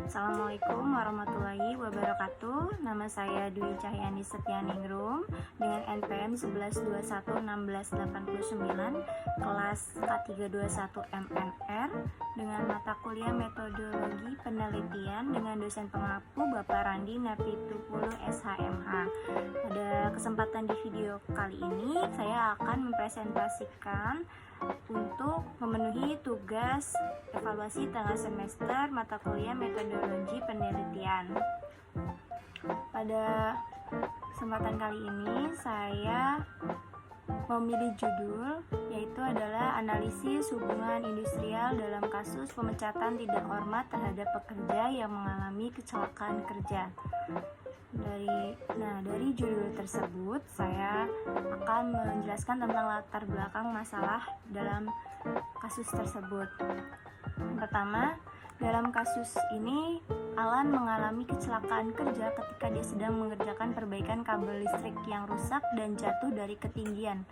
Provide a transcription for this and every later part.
Assalamualaikum warahmatullahi wabarakatuh. Nama saya Dwi Cahyani Setianingrum dengan NPM 11211689, kelas K321 MNR, dengan mata kuliah Metodologi Penelitian dengan dosen pengampu Bapak Randi Napitupulu SHMH. Pada kesempatan di video kali ini saya akan mempresentasikan untuk memenuhi tugas evaluasi tengah semester mata kuliah Metodologi Penelitian. Pada kesempatan kali ini saya memilih judul yaitu adalah analisis hubungan industrial dalam kasus pemecatan tidak hormat terhadap pekerja yang mengalami kecelakaan kerja. Dari judul tersebut saya akan menjelaskan tentang latar belakang masalah dalam kasus tersebut. Pertama, dalam kasus ini Alan mengalami kecelakaan kerja ketika dia sedang mengerjakan perbaikan kabel listrik yang rusak dan jatuh dari ketinggian.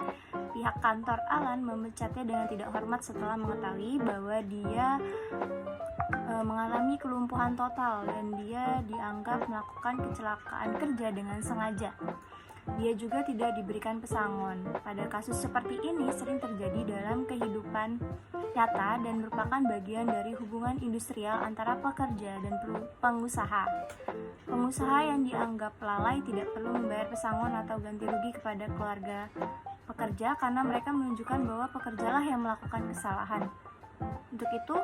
Pihak kantor Alan memecatnya dengan tidak hormat setelah mengetahui bahwa dia mengalami kelumpuhan total dan dia dianggap melakukan kecelakaan kerja dengan sengaja. Dia juga tidak diberikan pesangon. Pada kasus seperti ini sering terjadi dalam kehidupan nyata dan merupakan bagian dari hubungan industrial antara pekerja dan pengusaha. Pengusaha yang dianggap lalai tidak perlu membayar pesangon atau ganti rugi kepada keluarga pekerja karena mereka menunjukkan bahwa pekerjalah yang melakukan kesalahan. Untuk itu,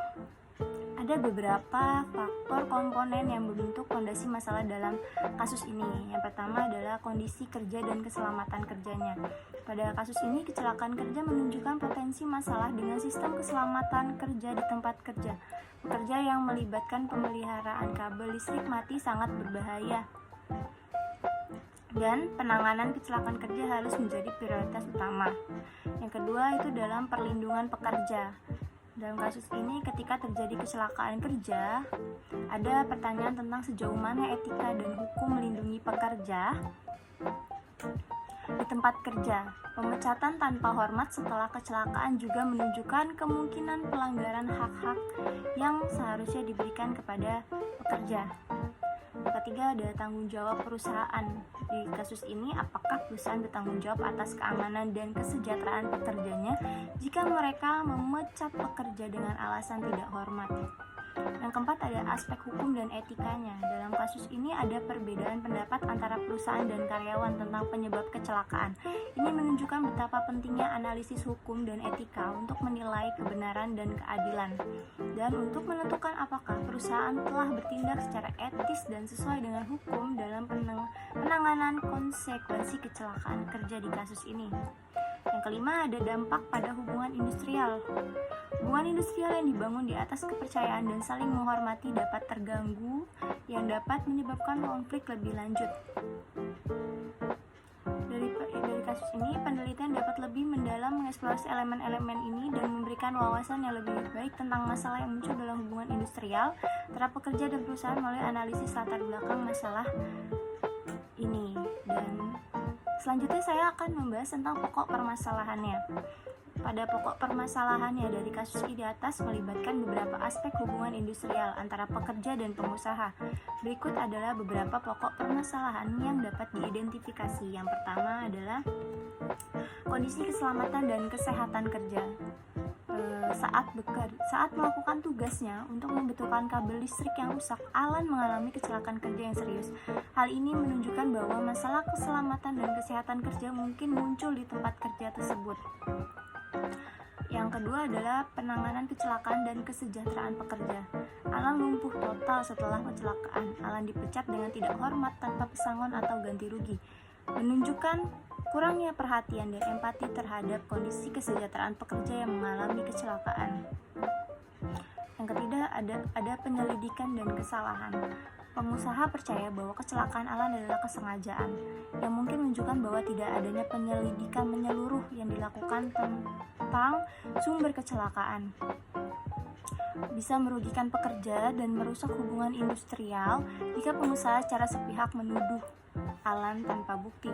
ada beberapa faktor komponen yang membentuk fondasi masalah dalam kasus ini. Yang pertama adalah kondisi kerja dan keselamatan kerjanya. Pada kasus ini, kecelakaan kerja menunjukkan potensi masalah dengan sistem keselamatan kerja di tempat kerja. Pekerja yang melibatkan pemeliharaan kabel listrik mati sangat berbahaya. Dan penanganan kecelakaan kerja harus menjadi prioritas utama. Yang kedua itu dalam perlindungan pekerja. Dalam kasus ini, ketika terjadi kecelakaan kerja, ada pertanyaan tentang sejauh mana etika dan hukum melindungi pekerja di tempat kerja. Pemecatan tanpa hormat setelah kecelakaan juga menunjukkan kemungkinan pelanggaran hak-hak yang seharusnya diberikan kepada pekerja. Yang ketiga ada tanggung jawab perusahaan. Di kasus ini, apakah perusahaan bertanggung jawab atas keamanan dan kesejahteraan pekerjanya jika mereka memecat pekerja dengan alasan tidak hormat? Yang keempat ada aspek hukum dan etikanya. Dalam kasus ini ada perbedaan pendapat antara perusahaan dan karyawan tentang penyebab kecelakaan. Ini menunjukkan betapa pentingnya analisis hukum dan etika untuk menilai kebenaran dan keadilan, dan untuk menentukan apakah perusahaan telah bertindak secara etis dan sesuai dengan hukum dalam penanganan konsekuensi kecelakaan kerja di kasus ini. Yang kelima ada dampak pada hubungan industrial. Hubungan industrial yang dibangun di atas kepercayaan dan saling menghormati dapat terganggu, yang dapat menyebabkan konflik lebih lanjut. Dari kasus ini, penelitian dapat lebih mendalam mengeksplorasi elemen-elemen ini dan memberikan wawasan yang lebih baik tentang masalah yang muncul dalam hubungan industrial antara pekerja dan perusahaan melalui analisis latar belakang masalah ini. Dan selanjutnya saya akan membahas tentang pokok permasalahannya. Pada pokok permasalahannya dari kasus di atas melibatkan beberapa aspek hubungan industrial antara pekerja dan pengusaha. Berikut adalah beberapa pokok permasalahan yang dapat diidentifikasi. Yang pertama adalah kondisi keselamatan dan kesehatan kerja. Saat melakukan tugasnya untuk membetulkan kabel listrik yang rusak, Alan mengalami kecelakaan kerja yang serius. Hal ini menunjukkan bahwa masalah keselamatan dan kesehatan kerja mungkin muncul di tempat kerja tersebut. Yang kedua adalah penanganan kecelakaan dan kesejahteraan pekerja. Alan lumpuh total setelah kecelakaan. Alan dipecat dengan tidak hormat tanpa pesangon atau ganti rugi, menunjukkan kurangnya perhatian dan empati terhadap kondisi kesejahteraan pekerja yang mengalami kecelakaan. Yang ketiga ada penyelidikan dan kesalahan. Pengusaha percaya bahwa kecelakaan Alan adalah kesengajaan, yang mungkin menunjukkan bahwa tidak adanya penyelidikan menyeluruh yang dilakukan tentang sumber kecelakaan. Bisa merugikan pekerja dan merusak hubungan industrial jika pengusaha secara sepihak menuduh Alan tanpa bukti.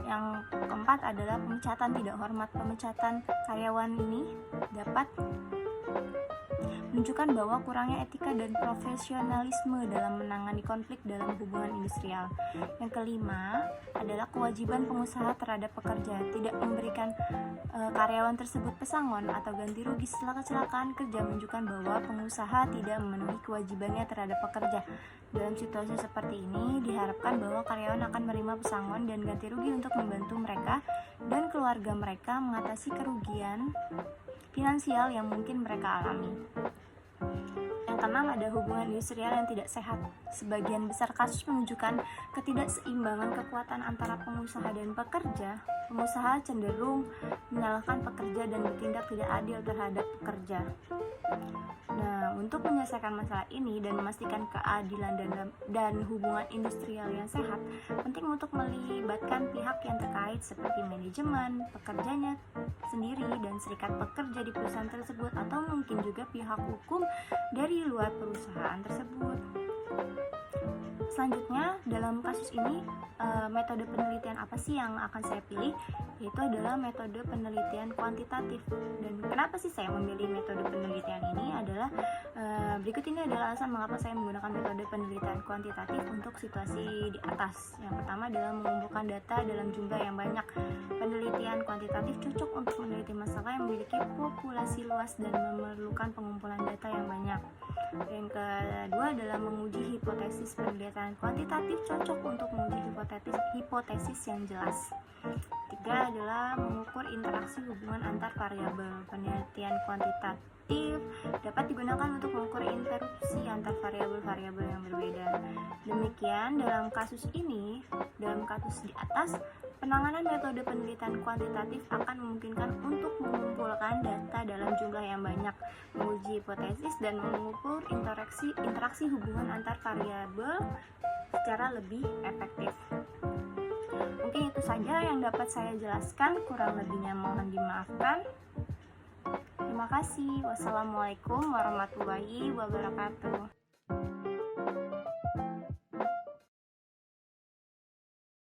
Yang keempat adalah pemecatan tidak hormat. Pemecatan karyawan ini dapat menunjukkan bahwa kurangnya etika dan profesionalisme dalam menangani konflik dalam hubungan industrial. Yang kelima adalah kewajiban pengusaha terhadap pekerja, tidak memberikan karyawan tersebut pesangon atau ganti rugi setelah kecelakaan kerja, menunjukkan bahwa pengusaha tidak memenuhi kewajibannya terhadap pekerja. Dalam situasi seperti ini, diharapkan bahwa karyawan akan menerima pesangon dan ganti rugi untuk membantu mereka dan keluarga mereka mengatasi kerugian finansial yang mungkin mereka alami. Yang keenam ada hubungan industrial yang tidak sehat. Sebagian besar kasus menunjukkan ketidakseimbangan kekuatan antara pengusaha dan pekerja. Pengusaha cenderung menyalahkan pekerja dan bertindak tidak adil terhadap pekerja. Nah, untuk menyelesaikan masalah ini dan memastikan keadilan dan hubungan industrial yang sehat, penting untuk melibatkan pihak yang terkait seperti manajemen, pekerjanya sendiri, dan serikat pekerja di perusahaan tersebut, atau mungkin juga pihak hukum dari luar perusahaan tersebut. Selanjutnya, dalam kasus ini, metode penelitian apa sih yang akan saya pilih? Yaitu adalah metode penelitian kuantitatif. Dan kenapa sih saya memilih metode penelitian ini adalah berikut ini adalah alasan mengapa saya menggunakan metode penelitian kuantitatif untuk situasi di atas. Yang pertama adalah mengumpulkan data dalam jumlah yang banyak. Penelitian kuantitatif cocok untuk meneliti masalah yang memiliki populasi luas dan memerlukan pengumpulan data yang banyak. Yang kedua adalah menguji hipotesis. Penelitian kuantitatif cocok untuk menguji hipotesis yang jelas. Tiga adalah mengukur interaksi hubungan antar variabel. Penelitian kuantitatif dapat digunakan untuk mengukur interupsi antar variabel-variabel yang berbeda. Demikian dalam kasus di atas, penanganan metode penelitian kuantitatif akan memungkinkan untuk mengumpulkan data dalam jumlah yang banyak, menguji hipotesis, dan mengukur interaksi hubungan antar variabel secara lebih efektif. Mungkin itu saja yang dapat saya jelaskan, kurang lebihnya mohon dimaafkan. Terima kasih. Wassalamualaikum warahmatullahi wabarakatuh.